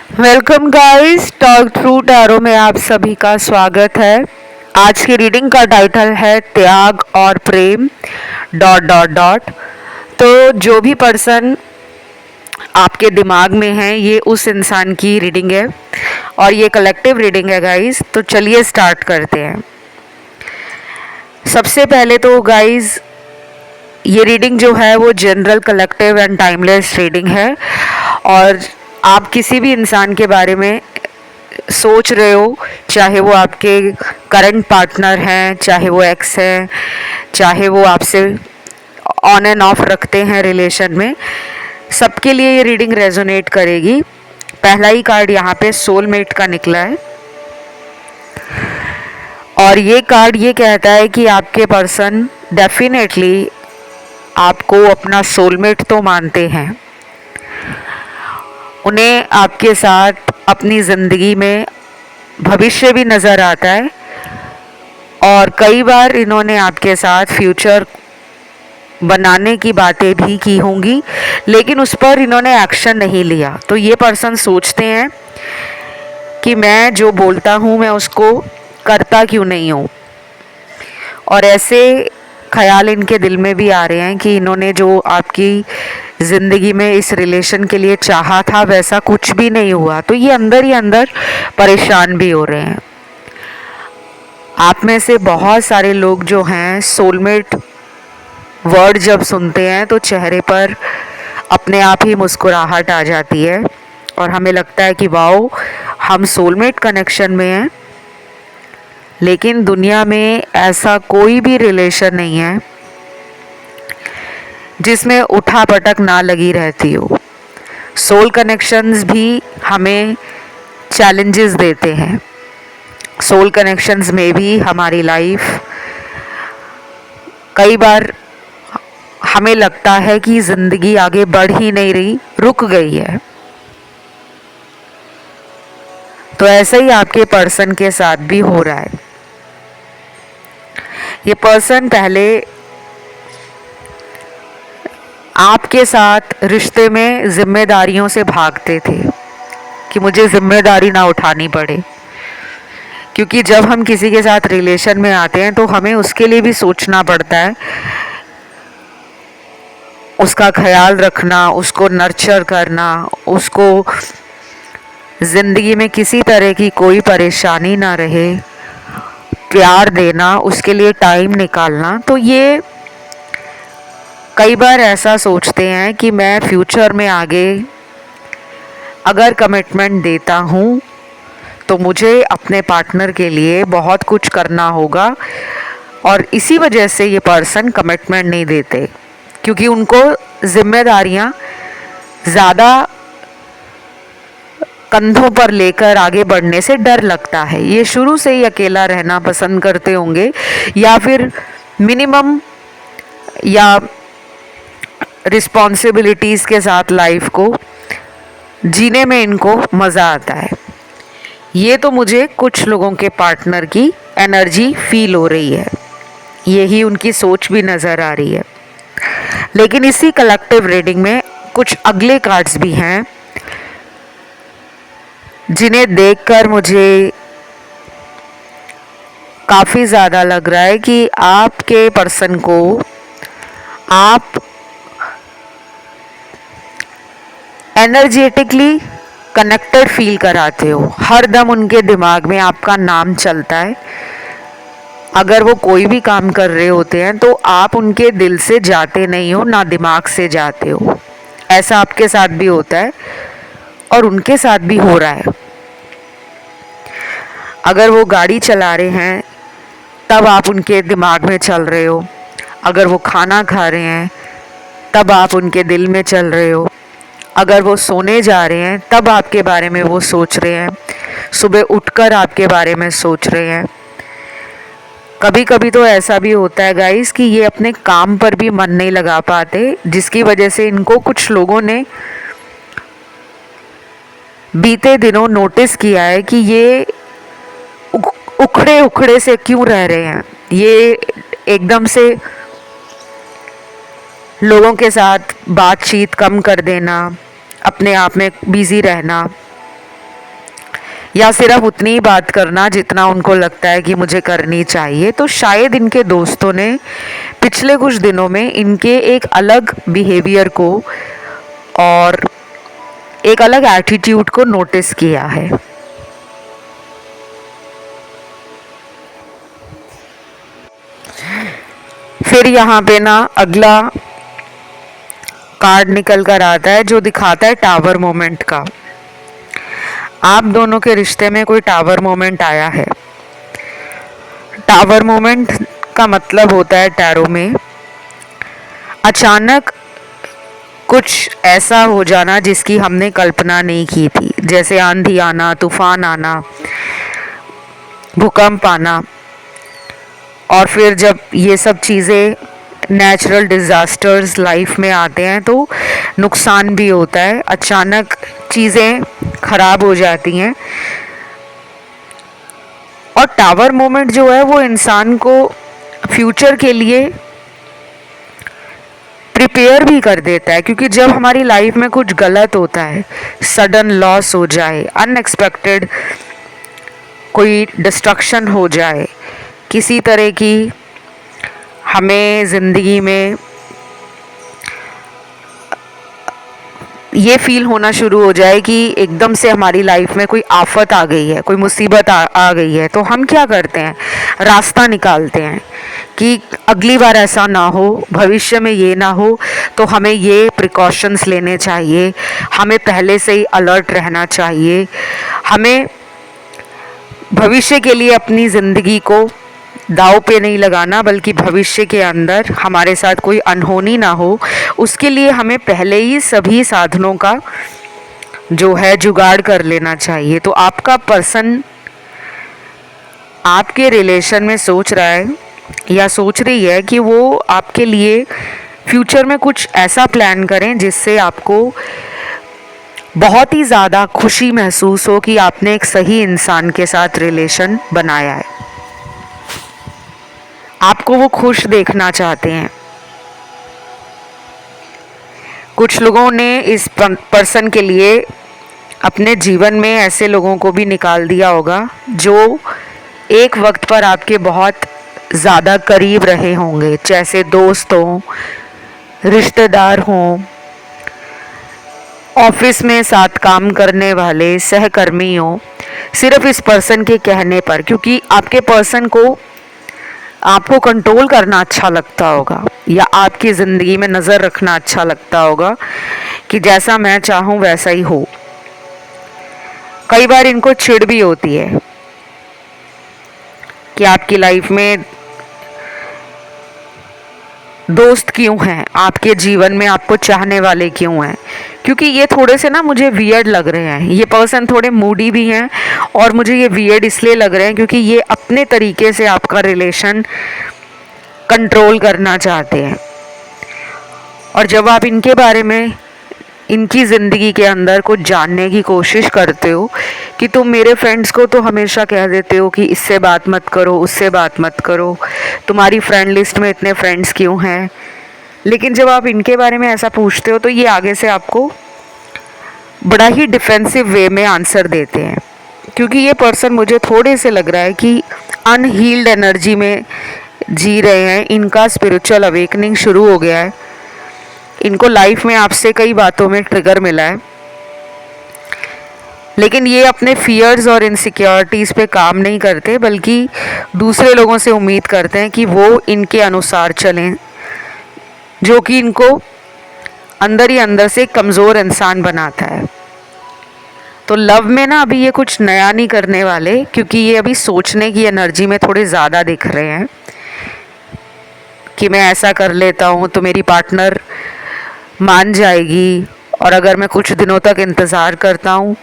Welcome guys, talk through tarot में आप सभी का स्वागत है। आज की रीडिंग का टाइटल है त्याग और प्रेम डॉट डॉट डॉट। तो जो भी पर्सन आपके दिमाग में है ये उस इंसान की रीडिंग है और ये कलेक्टिव रीडिंग है गाइस। तो चलिए स्टार्ट करते हैं। सबसे पहले तो गाइस ये रीडिंग जो है वो general collective and timeless reading है और आप किसी भी इंसान के बारे में सोच रहे हो, चाहे वो आपके करंट पार्टनर हैं, चाहे वो एक्स हैं, चाहे वो आपसे ऑन एंड ऑफ रखते हैं रिलेशन में, सबके लिए ये रीडिंग रेजोनेट करेगी। पहला ही कार्ड यहाँ पे सोलमेट का निकला है और ये कार्ड ये कहता है कि आपके पर्सन डेफिनेटली आपको अपना सोलमेट तो मानते हैं, उन्हें आपके साथ अपनी ज़िंदगी में भविष्य भी नज़र आता है और कई बार इन्होंने आपके साथ फ्यूचर बनाने की बातें भी की होंगी, लेकिन उस पर इन्होंने एक्शन नहीं लिया। तो ये पर्सन सोचते हैं कि मैं जो बोलता हूँ मैं उसको करता क्यों नहीं हूँ, और ऐसे ख्याल इनके दिल में भी आ रहे हैं कि इन्होंने जो आपकी ज़िंदगी में इस रिलेशन के लिए चाहा था वैसा कुछ भी नहीं हुआ। तो ये अंदर ही अंदर परेशान भी हो रहे हैं। आप में से बहुत सारे लोग जो हैं सोलमेट वर्ड जब सुनते हैं तो चेहरे पर अपने आप ही मुस्कुराहट आ जाती है और हमें लगता है कि वाओ, हम सोलमेट कनेक्शन में हैं। लेकिन दुनिया में ऐसा कोई भी रिलेशन नहीं है जिसमें उठा पटक ना लगी रहती हो। सोल कनेक्शंस भी हमें चैलेंजेस देते हैं। सोल कनेक्शंस में भी हमारी लाइफ कई बार हमें लगता है कि ज़िंदगी आगे बढ़ ही नहीं रही, रुक गई है। तो ऐसा ही आपके पर्सन के साथ भी हो रहा है। ये पर्सन पहले आपके साथ रिश्ते में जिम्मेदारियों से भागते थे कि मुझे जिम्मेदारी ना उठानी पड़े, क्योंकि जब हम किसी के साथ रिलेशन में आते हैं तो हमें उसके लिए भी सोचना पड़ता है, उसका ख्याल रखना, उसको नर्चर करना, उसको ज़िंदगी में किसी तरह की कोई परेशानी ना रहे, प्यार देना, उसके लिए टाइम निकालना। तो ये कई बार ऐसा सोचते हैं कि मैं फ्यूचर में आगे अगर कमिटमेंट देता हूँ तो मुझे अपने पार्टनर के लिए बहुत कुछ करना होगा, और इसी वजह से ये पर्सन कमिटमेंट नहीं देते क्योंकि उनको जिम्मेदारियाँ ज़्यादा कंधों पर लेकर आगे बढ़ने से डर लगता है। ये शुरू से ही अकेला रहना पसंद करते होंगे या फिर मिनिमम या रिस्पॉन्सिबिलिटीज़ के साथ लाइफ को जीने में इनको मज़ा आता है। ये तो मुझे कुछ लोगों के पार्टनर की एनर्जी फील हो रही है, यही उनकी सोच भी नज़र आ रही है। लेकिन इसी कलेक्टिव रीडिंग में कुछ अगले कार्ड्स भी हैं जिन्हें देखकर मुझे काफ़ी ज़्यादा लग रहा है कि आपके पर्सन को आप एनर्जेटिकली कनेक्टेड फील कराते हो। हर दम उनके दिमाग में आपका नाम चलता है। अगर वो कोई भी काम कर रहे होते हैं तो आप उनके दिल से जाते नहीं हो, ना दिमाग से जाते हो। ऐसा आपके साथ भी होता है और उनके साथ भी हो रहा है। अगर वो गाड़ी चला रहे हैं तब आप उनके दिमाग में चल रहे हो, अगर वो खाना खा रहे हैं तब आप उनके दिल में चल रहे हो, अगर वो सोने जा रहे हैं तब आपके बारे में वो सोच रहे हैं, सुबह उठकर आपके बारे में सोच रहे हैं। कभी कभी तो ऐसा भी होता है गाइस कि ये अपने काम पर भी मन नहीं लगा पाते, जिसकी वजह से इनको कुछ लोगों ने बीते दिनों नोटिस किया है कि ये उखड़े उखड़े से क्यों रह रहे हैं। ये एकदम से लोगों के साथ बातचीत कम कर देना, अपने आप में बिजी रहना, या सिर्फ उतनी ही बात करना जितना उनको लगता है कि मुझे करनी चाहिए। तो शायद इनके दोस्तों ने पिछले कुछ दिनों में इनके एक अलग बिहेवियर को और एक अलग एटीट्यूड को नोटिस किया है। फिर यहाँ पे ना अगला कार्ड निकल कर आता है जो दिखाता है टावर मोमेंट का। आप दोनों के रिश्ते में कोई टावर मोमेंट आया है। टावर मोमेंट का मतलब होता है टैरो में अचानक कुछ ऐसा हो जाना जिसकी हमने कल्पना नहीं की थी, जैसे आंधी आना, तूफान आना, भूकंप आना। और फिर जब ये सब चीज़ें नेचुरल डिज़ास्टर्स लाइफ में आते हैं तो नुकसान भी होता है, अचानक चीज़ें खराब हो जाती हैं। और टावर मोमेंट जो है वो इंसान को फ्यूचर के लिए प्रिपेयर भी कर देता है, क्योंकि जब हमारी लाइफ में कुछ गलत होता है, सडन लॉस हो जाए, अनएक्सपेक्टेड कोई डिस्ट्रक्शन हो जाए, किसी तरह की हमें ज़िंदगी में ये फील होना शुरू हो जाए कि एकदम से हमारी लाइफ में कोई आफत आ गई है, कोई मुसीबत आ गई है, तो हम क्या करते हैं, रास्ता निकालते हैं कि अगली बार ऐसा ना हो, भविष्य में ये ना हो, तो हमें ये प्रिकॉशंस लेने चाहिए, हमें पहले से ही अलर्ट रहना चाहिए, हमें भविष्य के लिए अपनी ज़िंदगी को दाव पे नहीं लगाना, बल्कि भविष्य के अंदर हमारे साथ कोई अनहोनी ना हो, उसके लिए हमें पहले ही सभी साधनों का जो है जुगाड़ कर लेना चाहिए। तो आपका पर्सन आपके रिलेशन में सोच रहा है या सोच रही है कि वो आपके लिए फ्यूचर में कुछ ऐसा प्लान करें जिससे आपको बहुत ही ज़्यादा खुशी महसूस हो कि आपने एक सही इंसान के साथ रिलेशन बनाया है। आपको वो खुश देखना चाहते हैं। कुछ लोगों ने इस पर्सन के लिए अपने जीवन में ऐसे लोगों को भी निकाल दिया होगा जो एक वक्त पर आपके बहुत ज़्यादा करीब रहे होंगे, जैसे दोस्त हों, रिश्तेदार हों, ऑफिस में साथ काम करने वाले सहकर्मी हों, सिर्फ इस पर्सन के कहने पर, क्योंकि आपके पर्सन को आपको कंट्रोल करना अच्छा लगता होगा या आपकी ज़िंदगी में नज़र रखना अच्छा लगता होगा कि जैसा मैं चाहूँ वैसा ही हो। कई बार इनको चिढ़ भी होती है कि आपकी लाइफ में दोस्त क्यों हैं, आपके जीवन में आपको चाहने वाले क्यों हैं, क्योंकि ये थोड़े से ना मुझे वियर्ड लग रहे हैं। ये पर्सन थोड़े मूडी भी हैं और मुझे ये वियर्ड इसलिए लग रहे हैं क्योंकि ये अपने तरीके से आपका रिलेशन कंट्रोल करना चाहते हैं। और जब आप इनके बारे में, इनकी ज़िंदगी के अंदर कुछ जानने की कोशिश करते हो कि तुम मेरे फ्रेंड्स को तो हमेशा कह देते हो कि इससे बात मत करो, उससे बात मत करो, तुम्हारी फ्रेंड लिस्ट में इतने फ्रेंड्स क्यों हैं, लेकिन जब आप इनके बारे में ऐसा पूछते हो तो ये आगे से आपको बड़ा ही डिफेंसिव वे में आंसर देते हैं, क्योंकि ये पर्सन मुझे थोड़े से लग रहा है कि अनहील्ड एनर्जी में जी रहे हैं। इनका स्पिरिचुअल अवेकनिंग शुरू हो गया है, इनको लाइफ में आपसे कई बातों में ट्रिगर मिला है, लेकिन ये अपने फियर्स और इनसिक्योरिटीज़ पे काम नहीं करते, बल्कि दूसरे लोगों से उम्मीद करते हैं कि वो इनके अनुसार चलें, जो कि इनको अंदर ही अंदर से कमज़ोर इंसान बनाता है। तो लव में ना अभी ये कुछ नया नहीं करने वाले, क्योंकि ये अभी सोचने की एनर्जी में थोड़े ज़्यादा दिख रहे हैं कि मैं ऐसा कर लेता हूँ तो मेरी पार्टनर मान जाएगी, और अगर मैं कुछ दिनों तक इंतज़ार करता हूँ,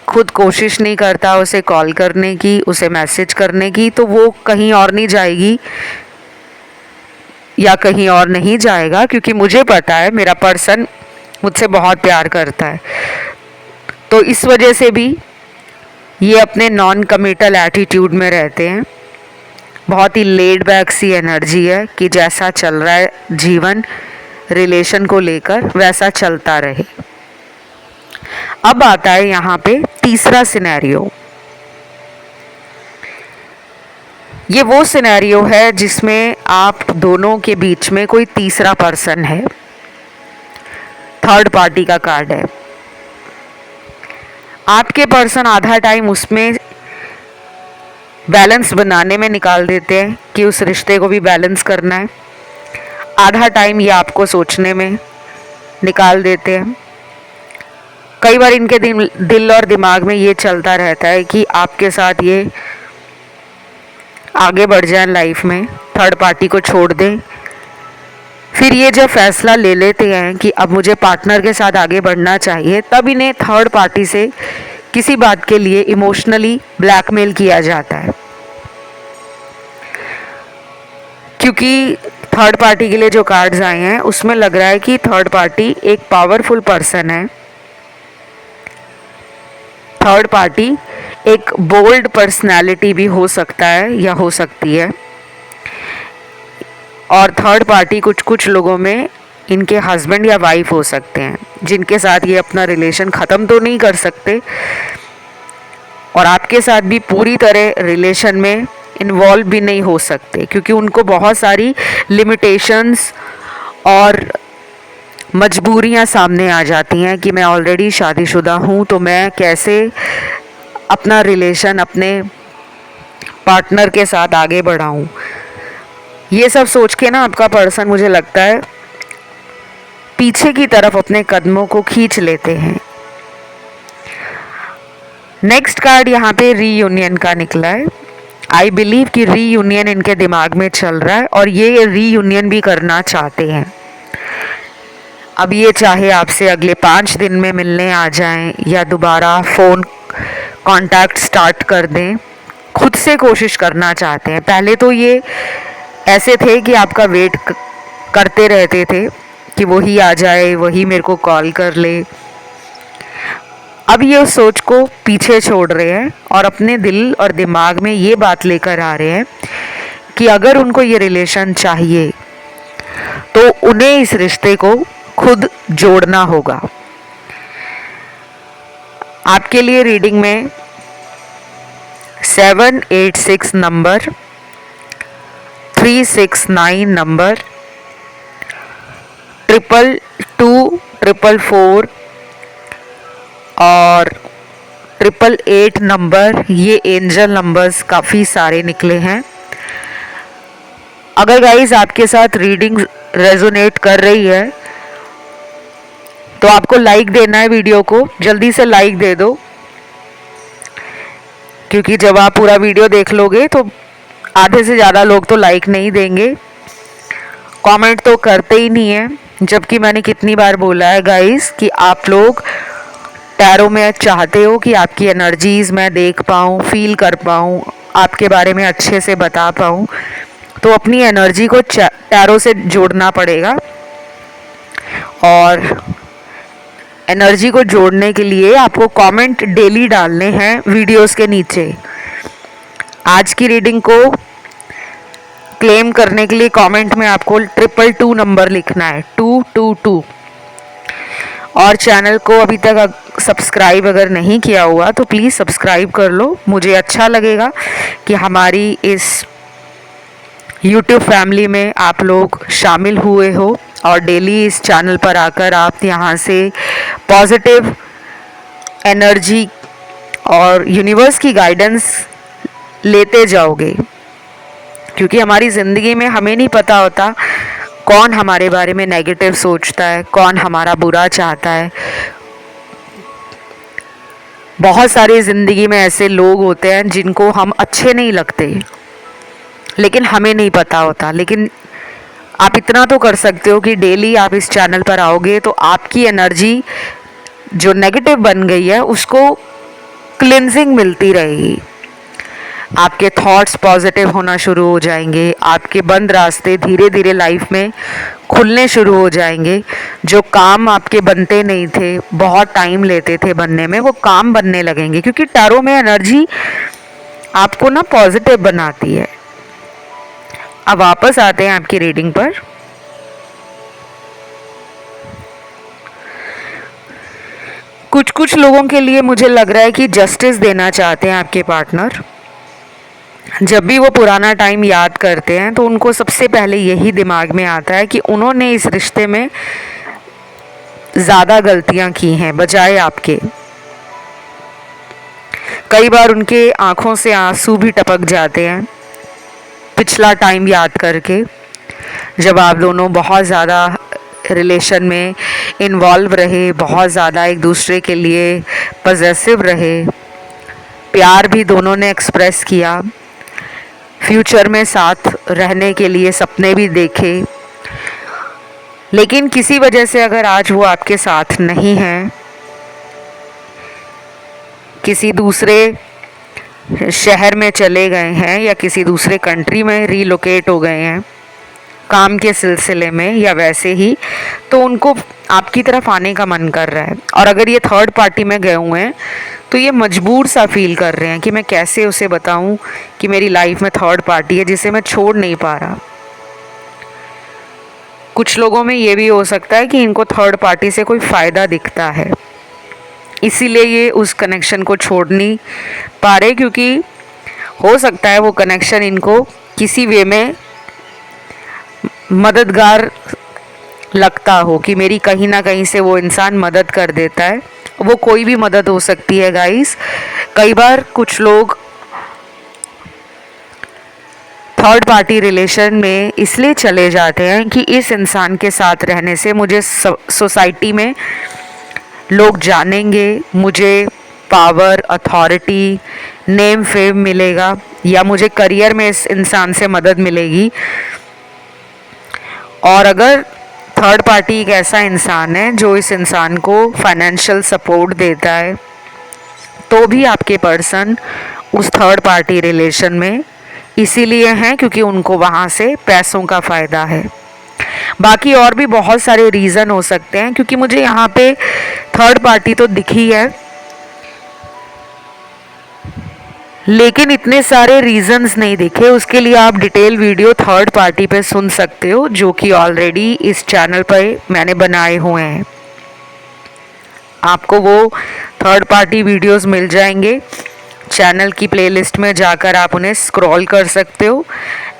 खुद कोशिश नहीं करता उसे कॉल करने की, उसे मैसेज करने की, तो वो कहीं और नहीं जाएगी या कहीं और नहीं जाएगा, क्योंकि मुझे पता है मेरा पर्सन मुझसे बहुत प्यार करता है। तो इस वजह से भी ये अपने नॉन कमिटल एटीट्यूड में रहते हैं। बहुत ही लेड बैक सी एनर्जी है कि जैसा चल रहा है जीवन रिलेशन को लेकर वैसा चलता रहे। अब आता है यहाँ पे तीसरा सिनेरियो। ये वो सिनेरियो है जिसमें आप दोनों के बीच में कोई तीसरा पर्सन है, थर्ड पार्टी का कार्ड है। आपके पर्सन आधा टाइम उसमें बैलेंस बनाने में निकाल देते हैं कि उस रिश्ते को भी बैलेंस करना है, आधा टाइम ये आपको सोचने में निकाल देते हैं। कई बार इनके दिल और दिमाग में ये चलता रहता है कि आपके साथ ये आगे बढ़ जाए लाइफ में, थर्ड पार्टी को छोड़ दें। फिर ये जब फैसला ले लेते हैं कि अब मुझे पार्टनर के साथ आगे बढ़ना चाहिए, तब इन्हें थर्ड पार्टी से किसी बात के लिए इमोशनली ब्लैकमेल किया जाता है, क्योंकि थर्ड पार्टी के लिए जो कार्ड्स आए हैं उसमें लग रहा है कि थर्ड पार्टी एक पावरफुल पर्सन है। थर्ड पार्टी एक बोल्ड पर्सनालिटी भी हो सकता है या हो सकती है, और थर्ड पार्टी कुछ कुछ लोगों में इनके हस्बैंड या वाइफ हो सकते हैं, जिनके साथ ये अपना रिलेशन ख़त्म तो नहीं कर सकते और आपके साथ भी पूरी तरह रिलेशन में इन्वॉल्व भी नहीं हो सकते, क्योंकि उनको बहुत सारी लिमिटेशंस और मजबूरियां सामने आ जाती हैं कि मैं ऑलरेडी शादीशुदा हूँ, तो मैं कैसे अपना रिलेशन अपने पार्टनर के साथ आगे बढ़ाऊँ। ये सब सोच के ना आपका पर्सन, मुझे लगता है, पीछे की तरफ अपने कदमों को खींच लेते हैं। नेक्स्ट कार्ड यहाँ पे रीयूनियन का निकला है। आई बिलीव कि रीयूनियन इनके दिमाग में चल रहा है और ये रीयूनियन भी करना चाहते हैं। अब ये चाहे आपसे अगले 5 दिन में मिलने आ जाएं या दोबारा फ़ोन कांटेक्ट स्टार्ट कर दें, खुद से कोशिश करना चाहते हैं। पहले तो ये ऐसे थे कि आपका वेट करते रहते थे कि वही आ जाए, वही मेरे को कॉल कर ले। अब ये उस सोच को पीछे छोड़ रहे हैं और अपने दिल और दिमाग में ये बात लेकर आ रहे हैं कि अगर उनको ये रिलेशन चाहिए तो उन्हें इस रिश्ते को खुद जोड़ना होगा। आपके लिए रीडिंग में 786 नंबर, 369 नंबर, 222, 444 और 888 नंबर, ये एंजल नंबर्स काफ़ी सारे निकले हैं। अगर गाइस आपके साथ रीडिंग रेजोनेट कर रही है तो आपको लाइक देना है, वीडियो को जल्दी से लाइक दे दो, क्योंकि जब आप पूरा वीडियो देख लोगे तो आधे से ज़्यादा लोग तो लाइक नहीं देंगे, कमेंट तो करते ही नहीं है। जबकि मैंने कितनी बार बोला है गाइस कि आप लोग टैरो में चाहते हो कि आपकी एनर्जीज़ मैं देख पाऊँ, फील कर पाऊँ, आपके बारे में अच्छे से बता पाऊँ, तो अपनी एनर्जी को टैरो से जोड़ना पड़ेगा। और एनर्जी को जोड़ने के लिए आपको कमेंट डेली डालने हैं वीडियोस के नीचे। आज की रीडिंग को क्लेम करने के लिए कमेंट में आपको 222 नंबर लिखना है, 222। और चैनल को अभी तक सब्सक्राइब अगर नहीं किया हुआ तो प्लीज़ सब्सक्राइब कर लो। मुझे अच्छा लगेगा कि हमारी इस YouTube फैमिली में आप लोग शामिल हुए हो और डेली इस चैनल पर आकर आप यहाँ से पॉजिटिव एनर्जी और यूनिवर्स की गाइडेंस लेते जाओगे, क्योंकि हमारी ज़िंदगी में हमें नहीं पता होता कौन हमारे बारे में नेगेटिव सोचता है, कौन हमारा बुरा चाहता है। बहुत सारे ज़िंदगी में ऐसे लोग होते हैं जिनको हम अच्छे नहीं लगते, लेकिन हमें नहीं पता होता। लेकिन आप इतना तो कर सकते हो कि डेली आप इस चैनल पर आओगे तो आपकी एनर्जी जो नेगेटिव बन गई है उसको क्लिनजिंग मिलती रहेगी, आपके थॉट्स पॉजिटिव होना शुरू हो जाएंगे, आपके बंद रास्ते धीरे धीरे लाइफ में खुलने शुरू हो जाएंगे। जो काम आपके बनते नहीं थे, बहुत टाइम लेते थे बनने में, वो काम बनने लगेंगे, क्योंकि टैरो में एनर्जी आपको ना पॉजिटिव बनाती है। अब वापस आते हैं आपकी रीडिंग पर। कुछ कुछ लोगों के लिए मुझे लग रहा है कि जस्टिस देना चाहते हैं आपके पार्टनर। जब भी वो पुराना टाइम याद करते हैं तो उनको सबसे पहले यही दिमाग में आता है कि उन्होंने इस रिश्ते में ज़्यादा गलतियां की हैं बजाय आपके। कई बार उनके आंखों से आंसू भी टपक जाते हैं पिछला टाइम याद करके, जब आप दोनों बहुत ज़्यादा रिलेशन में इन्वॉल्व रहे, बहुत ज़्यादा एक दूसरे के लिए पॉजेसिव रहे, प्यार भी दोनों ने एक्सप्रेस किया, फ्यूचर में साथ रहने के लिए सपने भी देखे। लेकिन किसी वजह से अगर आज वो आपके साथ नहीं हैं, किसी दूसरे शहर में चले गए हैं या किसी दूसरे कंट्री में रीलोकेट हो गए हैं काम के सिलसिले में या वैसे ही, तो उनको आपकी तरफ आने का मन कर रहा है। और अगर ये थर्ड पार्टी में गए हुए हैं तो ये मजबूर सा फील कर रहे हैं कि मैं कैसे उसे बताऊं कि मेरी लाइफ में थर्ड पार्टी है जिसे मैं छोड़ नहीं पा रहा। कुछ लोगों में ये भी हो सकता है कि इनको थर्ड पार्टी से कोई फ़ायदा दिखता है, इसीलिए ये उस कनेक्शन को छोड़ नहीं पा रहे, क्योंकि हो सकता है वो कनेक्शन इनको किसी वे में मददगार लगता हो कि मेरी कहीं ना कहीं से वो इंसान मदद कर देता है। वो कोई भी मदद हो सकती है गाइस। कई बार कुछ लोग थर्ड पार्टी रिलेशन में इसलिए चले जाते हैं कि इस इंसान के साथ रहने से मुझे सोसाइटी में लोग जानेंगे, मुझे पावर, अथॉरिटी, नेम फेम मिलेगा, या मुझे करियर में इस इंसान से मदद मिलेगी। और अगर थर्ड पार्टी एक ऐसा इंसान है जो इस इंसान को फाइनेंशियल सपोर्ट देता है, तो भी आपके पर्सन उस थर्ड पार्टी रिलेशन में इसीलिए हैं क्योंकि उनको वहाँ से पैसों का फ़ायदा है। बाकी और भी बहुत सारे रीज़न हो सकते हैं, क्योंकि मुझे यहाँ पे थर्ड पार्टी तो दिखी है, लेकिन इतने सारे रीजंस नहीं दिखे। उसके लिए आप डिटेल वीडियो थर्ड पार्टी पे सुन सकते हो, जो कि ऑलरेडी इस चैनल पर मैंने बनाए हुए हैं। आपको वो थर्ड पार्टी वीडियोस मिल जाएंगे चैनल की प्लेलिस्ट में, जाकर आप उन्हें स्क्रॉल कर सकते हो,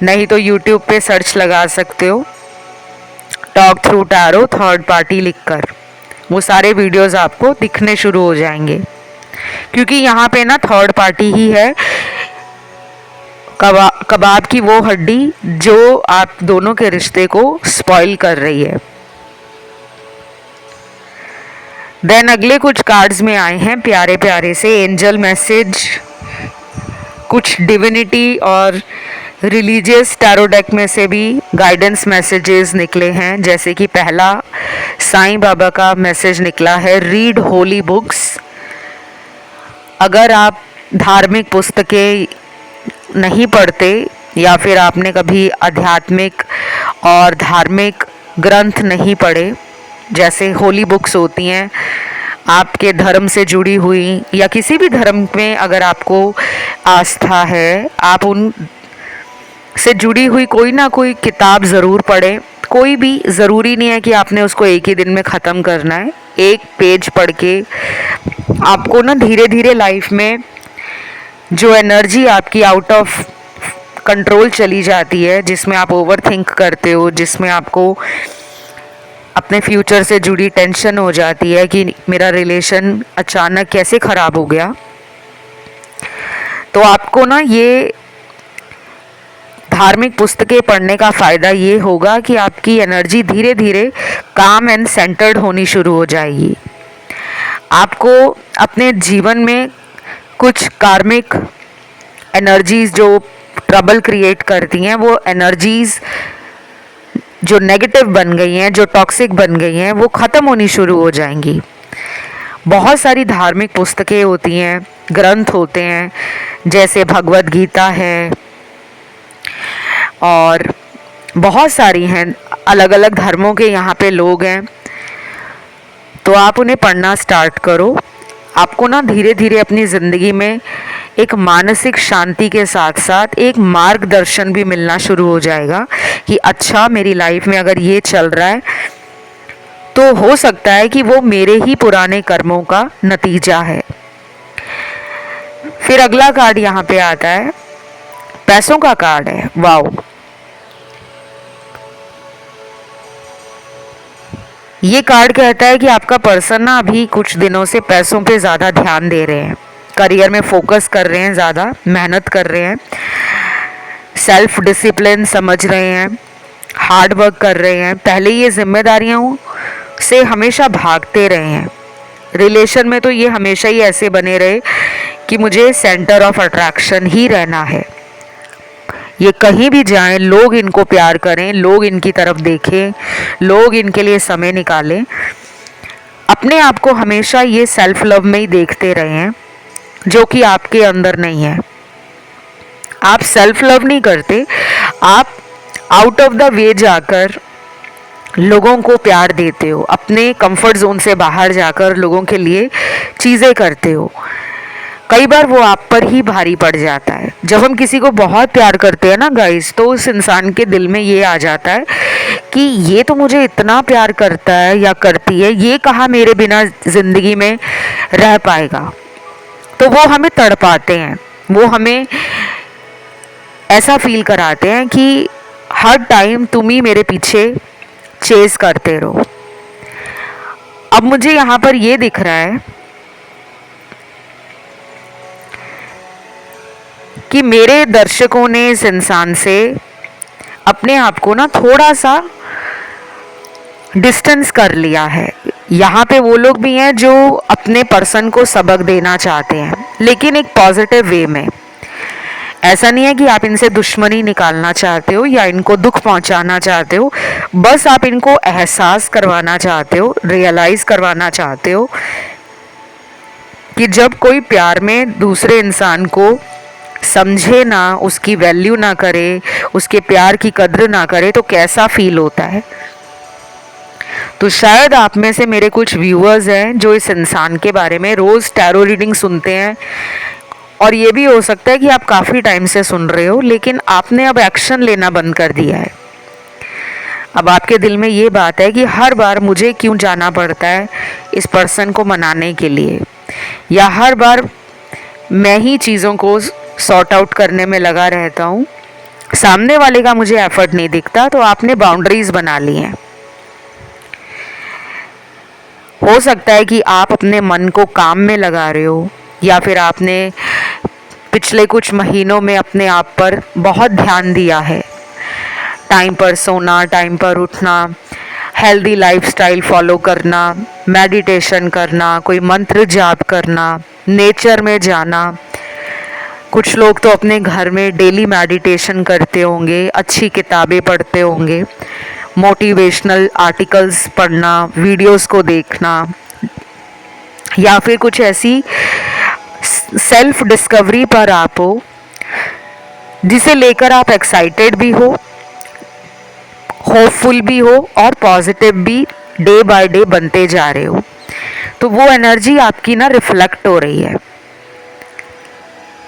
नहीं तो यूट्यूब पे सर्च लगा सकते हो talk through tarot third party लिखकर, वो सारे वीडियोस आपको दिखने शुरू हो जाएंगे। क्योंकि यहाँ पे ना थर्ड पार्टी ही है कबाब की वो हड्डी जो आप दोनों के रिश्ते को स्पॉइल कर रही है। देन अगले कुछ कार्ड्स में आए हैं प्यारे प्यारे से एंजल मैसेज, कुछ डिविनिटी और रिलीजियस टैरो डेक में से भी गाइडेंस मैसेजेस निकले हैं। जैसे कि पहला साईं बाबा का मैसेज निकला है, रीड होली बुक्स। अगर आप धार्मिक पुस्तकें नहीं पढ़ते या फिर आपने कभी आध्यात्मिक और धार्मिक ग्रंथ नहीं पढ़े, जैसे होली बुक्स होती हैं आपके धर्म से जुड़ी हुई, या किसी भी धर्म में अगर आपको आस्था है, आप उन से जुड़ी हुई कोई ना कोई किताब ज़रूर पढ़ें। कोई भी ज़रूरी नहीं है कि आपने उसको एक ही दिन में ख़त्म करना है। एक पेज पढ़ के आपको ना धीरे धीरे लाइफ में जो एनर्जी आपकी आउट ऑफ कंट्रोल चली जाती है, जिसमें आप ओवर थिंक करते हो, जिसमें आपको अपने फ्यूचर से जुड़ी टेंशन हो जाती है कि मेरा रिलेशन अचानक कैसे ख़राब हो गया, तो आपको ना ये धार्मिक पुस्तकें पढ़ने का फ़ायदा ये होगा कि आपकी एनर्जी धीरे धीरे काम एंड सेंटर्ड होनी शुरू हो जाएगी। आपको अपने जीवन में कुछ कार्मिक एनर्जीज़ जो ट्रबल क्रिएट करती हैं, वो एनर्जीज़ जो नेगेटिव बन गई हैं, जो टॉक्सिक बन गई हैं, वो ख़त्म होनी शुरू हो जाएंगी। बहुत सारी धार्मिक पुस्तकें होती हैं, ग्रंथ होते हैं, जैसे भगवद गीता है और बहुत सारी हैं, अलग अलग धर्मों के यहाँ पे लोग हैं, तो आप उन्हें पढ़ना स्टार्ट करो। आपको ना धीरे धीरे अपनी ज़िंदगी में एक मानसिक शांति के साथ साथ एक मार्गदर्शन भी मिलना शुरू हो जाएगा कि अच्छा मेरी लाइफ में अगर ये चल रहा है तो हो सकता है कि वो मेरे ही पुराने कर्मों का नतीजा है। फिर अगला कार्ड यहाँ पे आता है, पैसों का कार्ड है। वाओ, ये कार्ड कहता है कि आपका पर्सन ना अभी कुछ दिनों से पैसों पे ज़्यादा ध्यान दे रहे हैं, करियर में फोकस कर रहे हैं, ज़्यादा मेहनत कर रहे हैं, सेल्फ डिसिप्लिन समझ रहे हैं, हार्ड वर्क कर रहे हैं। पहले ये जिम्मेदारियों से हमेशा भागते रहे हैं। रिलेशन में तो ये हमेशा ही ऐसे बने रहे कि मुझे सेंटर ऑफ अट्रैक्शन ही रहना है। ये कहीं भी जाएं, लोग इनको प्यार करें, लोग इनकी तरफ देखें, लोग इनके लिए समय निकालें। अपने आप को हमेशा ये सेल्फ लव में ही देखते रहे हैं, जो कि आपके अंदर नहीं है। आप सेल्फ लव नहीं करते, आप आउट ऑफ द वे जाकर लोगों को प्यार देते हो, अपने कंफर्ट जोन से बाहर जाकर लोगों के लिए चीज़ें करते हो। कई बार वो आप पर ही भारी पड़ जाता है। जब हम किसी को बहुत प्यार करते हैं ना गाइस, तो उस इंसान के दिल में ये आ जाता है कि ये तो मुझे इतना प्यार करता है या करती है, ये कहाँ मेरे बिना ज़िंदगी में रह पाएगा। तो वो हमें तड़पाते हैं, वो हमें ऐसा फील कराते हैं कि हर टाइम तुम ही मेरे पीछे चेस करते रहो। अब मुझे यहाँ पर ये दिख रहा है कि मेरे दर्शकों ने इस इंसान से अपने आप को ना थोड़ा सा डिस्टेंस कर लिया है। यहाँ पे वो लोग भी हैं जो अपने पर्सन को सबक देना चाहते हैं, लेकिन एक पॉजिटिव वे में। ऐसा नहीं है कि आप इनसे दुश्मनी निकालना चाहते हो या इनको दुख पहुंचाना चाहते हो, बस आप इनको एहसास करवाना चाहते हो, रियलाइज करवाना चाहते हो कि जब कोई प्यार में दूसरे इंसान को समझे ना, उसकी वैल्यू ना करे, उसके प्यार की कद्र ना करे, तो कैसा फील होता है। तो शायद आप में से मेरे कुछ व्यूअर्स हैं जो इस इंसान के बारे में रोज़ टैरो रीडिंग सुनते हैं, और ये भी हो सकता है कि आप काफ़ी टाइम से सुन रहे हो, लेकिन आपने अब एक्शन लेना बंद कर दिया है। अब आपके दिल में ये बात है कि हर बार मुझे क्यों जाना पड़ता है इस पर्सन को मनाने के लिए, या हर बार मैं ही चीज़ों को सॉर्ट आउट करने में लगा रहता हूँ, सामने वाले का मुझे एफर्ट नहीं दिखता। तो आपने बाउंड्रीज बना ली हैं। हो सकता है कि आप अपने मन को काम में लगा रहे हो, या फिर आपने पिछले कुछ महीनों में अपने आप पर बहुत ध्यान दिया है। टाइम पर सोना, टाइम पर उठना, हेल्दी लाइफस्टाइल फॉलो करना, मेडिटेशन करना, कोई मंत्र जाप करना, नेचर में जाना। कुछ लोग तो अपने घर में डेली मेडिटेशन करते होंगे, अच्छी किताबें पढ़ते होंगे, मोटिवेशनल आर्टिकल्स पढ़ना, वीडियोस को देखना, या फिर कुछ ऐसी सेल्फ डिस्कवरी पर आप हो जिसे लेकर आप एक्साइटेड भी हो, होपफुल भी हो और पॉजिटिव भी डे बाय डे बनते जा रहे हो। तो वो एनर्जी आपकी ना रिफ्लेक्ट हो रही है।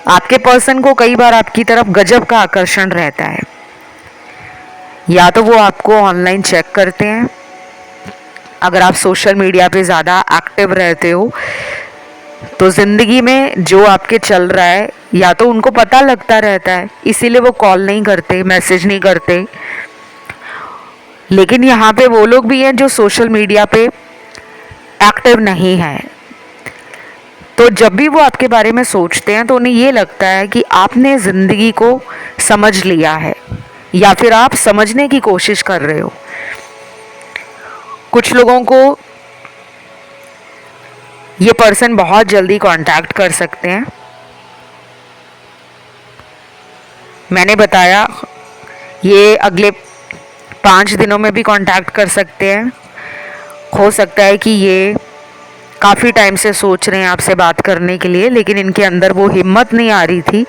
आपके पर्सन को कई बार आपकी तरफ गजब का आकर्षण रहता है, या तो वो आपको ऑनलाइन चेक करते हैं, अगर आप सोशल मीडिया पे ज़्यादा एक्टिव रहते हो तो ज़िंदगी में जो आपके चल रहा है या तो उनको पता लगता रहता है, इसीलिए वो कॉल नहीं करते, मैसेज नहीं करते। लेकिन यहाँ पे वो लोग भी हैं जो सोशल मीडिया पे एक्टिव नहीं हैं, तो जब भी वो आपके बारे में सोचते हैं तो उन्हें ये लगता है कि आपने ज़िंदगी को समझ लिया है, या फिर आप समझने की कोशिश कर रहे हो। कुछ लोगों को ये पर्सन बहुत जल्दी कांटेक्ट कर सकते हैं। मैंने बताया ये अगले 5 दिनों में भी कांटेक्ट कर सकते हैं। हो सकता है कि ये काफ़ी टाइम से सोच रहे हैं आपसे बात करने के लिए, लेकिन इनके अंदर वो हिम्मत नहीं आ रही थी।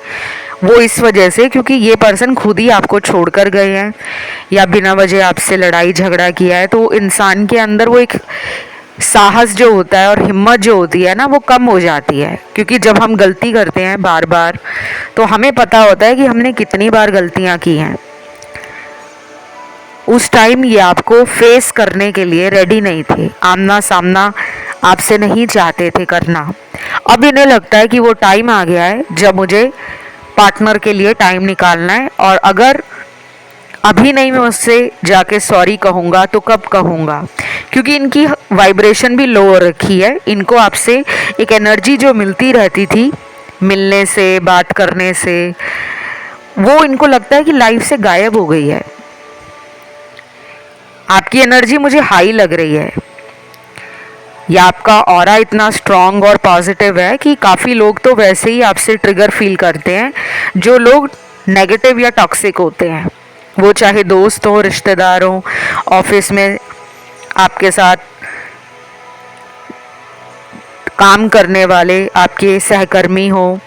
वो इस वजह से क्योंकि ये पर्सन खुद ही आपको छोड़कर गए हैं या बिना वजह आपसे लड़ाई झगड़ा किया है, तो इंसान के अंदर वो एक साहस जो होता है और हिम्मत जो होती है ना, वो कम हो जाती है। क्योंकि जब हम गलती करते हैं बार बार, तो हमें पता होता है कि हमने कितनी बार गलतियां की हैं। उस टाइम ये आपको फेस करने के लिए रेडी नहीं थे, आमना सामना आपसे नहीं चाहते थे करना। अब इन्हें लगता है कि वो टाइम आ गया है जब मुझे पार्टनर के लिए टाइम निकालना है, और अगर अभी नहीं मैं उससे जाके सॉरी कहूँगा तो कब कहूँगा, क्योंकि इनकी वाइब्रेशन भी लो हो रखी है। इनको आपसे एक एनर्जी जो मिलती रहती थी मिलने से, बात करने से, वो इनको लगता है कि लाइफ से गायब हो गई है। आपकी एनर्जी मुझे हाई लग रही है, या आपका ऑरा इतना स्ट्रांग और पॉजिटिव है कि काफ़ी लोग तो वैसे ही आपसे ट्रिगर फील करते हैं, जो लोग नेगेटिव या टॉक्सिक होते हैं, वो चाहे दोस्त हो, रिश्तेदार हो, ऑफिस में आपके साथ काम करने वाले आपके सहकर्मी हो।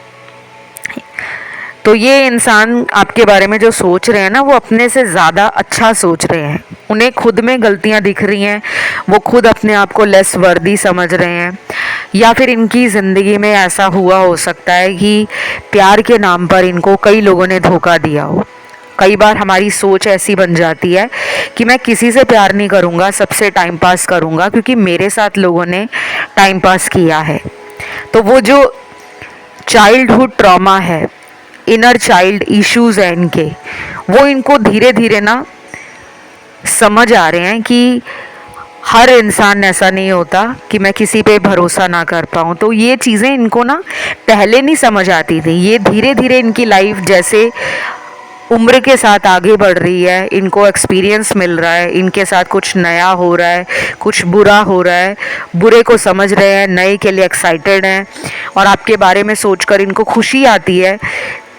तो ये इंसान आपके बारे में जो सोच रहे हैं ना, वो अपने से ज़्यादा अच्छा सोच रहे हैं। उन्हें खुद में गलतियां दिख रही हैं, वो खुद अपने आप को लेस वर्दी समझ रहे हैं, या फिर इनकी ज़िंदगी में ऐसा हुआ हो सकता है कि प्यार के नाम पर इनको कई लोगों ने धोखा दिया हो। कई बार हमारी सोच ऐसी बन जाती है कि मैं किसी से प्यार नहीं करूँगा, सबसे टाइम पास करूँगा, क्योंकि मेरे साथ लोगों ने टाइम पास किया है। तो वो जो चाइल्डहुड ट्रॉमा है, इनर चाइल्ड इश्यूज हैं इनके, वो इनको धीरे धीरे ना समझ आ रहे हैं कि हर इंसान ऐसा नहीं होता कि मैं किसी पे भरोसा ना कर पाऊँ। तो ये चीज़ें इनको ना पहले नहीं समझ आती थी। ये धीरे धीरे इनकी लाइफ जैसे उम्र के साथ आगे बढ़ रही है, इनको एक्सपीरियंस मिल रहा है, इनके साथ कुछ नया हो रहा है, कुछ बुरा हो रहा है, बुरे को समझ रहे हैं, नए के लिए एक्साइटेड हैं, और आपके बारे में सोचकर इनको खुशी आती है,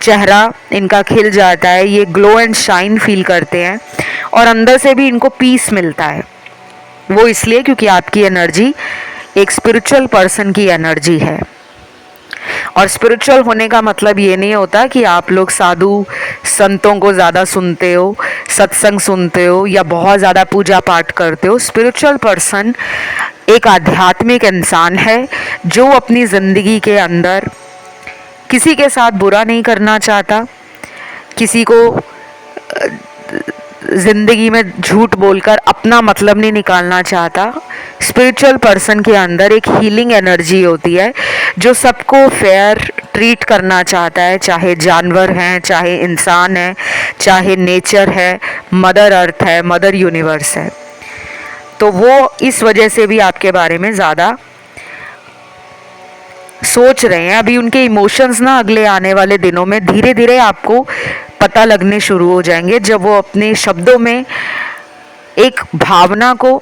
चेहरा इनका खिल जाता है, ये ग्लो एंड शाइन फील करते हैं, और अंदर से भी इनको पीस मिलता है। वो इसलिए क्योंकि आपकी एनर्जी एक स्पिरिचुअल पर्सन की एनर्जी है। और स्पिरिचुअल होने का मतलब ये नहीं होता कि आप लोग साधु संतों को ज़्यादा सुनते हो, सत्संग सुनते हो, या बहुत ज़्यादा पूजा पाठ करते हो। स्पिरिचुअल पर्सन एक आध्यात्मिक इंसान है जो अपनी ज़िंदगी के अंदर किसी के साथ बुरा नहीं करना चाहता, किसी को ज़िंदगी में झूठ बोलकर अपना मतलब नहीं निकालना चाहता। स्पिरिचुअल पर्सन के अंदर एक हीलिंग एनर्जी होती है जो सबको फेयर ट्रीट करना चाहता है, चाहे जानवर हैं, चाहे इंसान है, चाहे नेचर है, मदर अर्थ है, मदर यूनिवर्स है। तो वो इस वजह से भी आपके बारे में ज़्यादा सोच रहे हैं। अभी उनके इमोशंस ना अगले आने वाले दिनों में धीरे धीरे आपको पता लगने शुरू हो जाएंगे, जब वो अपने शब्दों में एक भावना को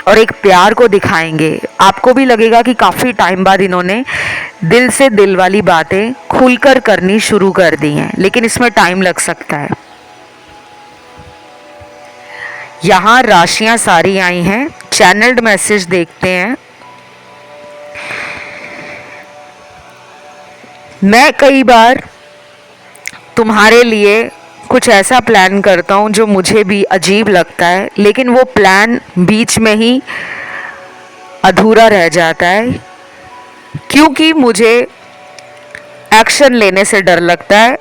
और एक प्यार को दिखाएंगे। आपको भी लगेगा कि काफ़ी टाइम बाद इन्होंने दिल से दिल वाली बातें खुलकर करनी शुरू कर दी हैं, लेकिन इसमें टाइम लग सकता है। यहाँ राशियाँ सारी आई हैं, चैनल्ड मैसेज देखते हैं। मैं कई बार तुम्हारे लिए कुछ ऐसा प्लान करता हूँ जो मुझे भी अजीब लगता है, लेकिन वो प्लान बीच में ही अधूरा रह जाता है, क्योंकि मुझे एक्शन लेने से डर लगता है,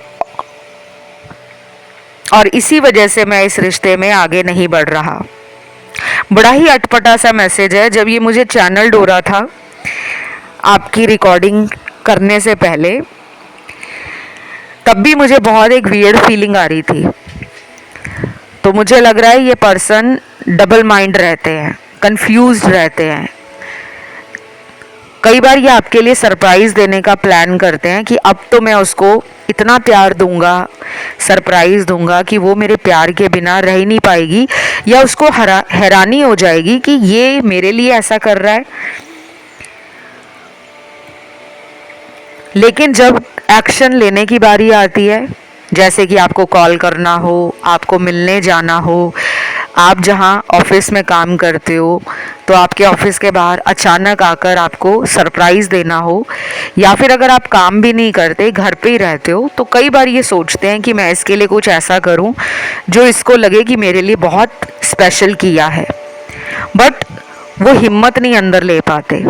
और इसी वजह से मैं इस रिश्ते में आगे नहीं बढ़ रहा। बड़ा ही अटपटा सा मैसेज है। जब ये मुझे चैनल्ड हो रहा था आपकी रिकॉर्डिंग करने से पहले, तब भी मुझे बहुत एक वियर्ड फीलिंग आ रही थी। तो मुझे लग रहा है ये पर्सन डबल माइंड रहते हैं, कंफ्यूज्ड रहते हैं। कई बार ये आपके लिए सरप्राइज़ देने का प्लान करते हैं कि अब तो मैं उसको इतना प्यार दूंगा, सरप्राइज़ दूंगा कि वो मेरे प्यार के बिना रह ही नहीं पाएगी, या उसको हैरानी हो जाएगी कि ये मेरे लिए ऐसा कर रहा है। लेकिन जब एक्शन लेने की बारी आती है, जैसे कि आपको कॉल करना हो, आपको मिलने जाना हो, आप जहां ऑफिस में काम करते हो तो आपके ऑफिस के बाहर अचानक आकर आपको सरप्राइज़ देना हो, या फिर अगर आप काम भी नहीं करते, घर पे ही रहते हो, तो कई बार ये सोचते हैं कि मैं इसके लिए कुछ ऐसा करूं जो इसको लगे कि मेरे लिए बहुत स्पेशल किया है, बट वो हिम्मत नहीं अंदर ले पाते।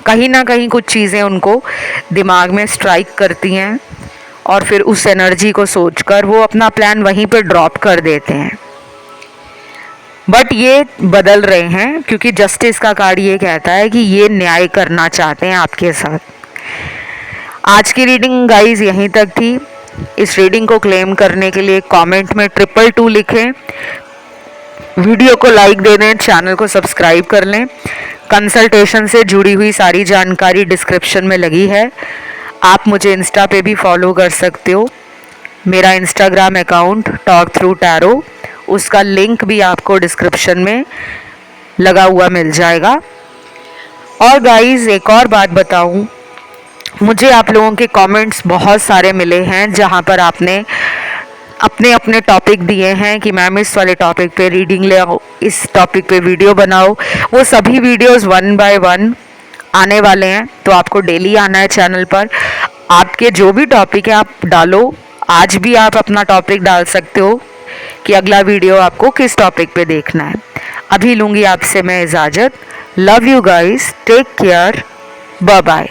कहीं ना कहीं कुछ चीज़ें उनको दिमाग में स्ट्राइक करती हैं, और फिर उस एनर्जी को सोचकर वो अपना प्लान वहीं पे ड्रॉप कर देते हैं। बट ये बदल रहे हैं क्योंकि जस्टिस का कार्ड ये कहता है कि ये न्याय करना चाहते हैं आपके साथ। आज की रीडिंग गाइस यहीं तक थी। इस रीडिंग को क्लेम करने के लिए कमेंट में 222 लिखें, वीडियो को लाइक दे दें, चैनल को सब्सक्राइब कर लें। कंसल्टेशन से जुड़ी हुई सारी जानकारी डिस्क्रिप्शन में लगी है। आप मुझे इंस्टा पे भी फॉलो कर सकते हो। मेरा Instagram account talk through tarot, उसका लिंक भी आपको डिस्क्रिप्शन में लगा हुआ मिल जाएगा। और गाइस एक और बात बताऊं, मुझे आप लोगों के कमेंट्स बहुत सारे मिले हैं जहां पर आपने अपने अपने टॉपिक दिए हैं कि मैम इस वाले टॉपिक पे रीडिंग ले आओ, इस टॉपिक पे वीडियो बनाओ। वो सभी वीडियोस 1 बाय 1 आने वाले हैं, तो आपको डेली आना है चैनल पर। आपके जो भी टॉपिक है आप डालो। आज भी आप अपना टॉपिक डाल सकते हो कि अगला वीडियो आपको किस टॉपिक पे देखना है। अभी लूँगी आपसे मैं इजाज़त। Love you guys, take care, bye bye.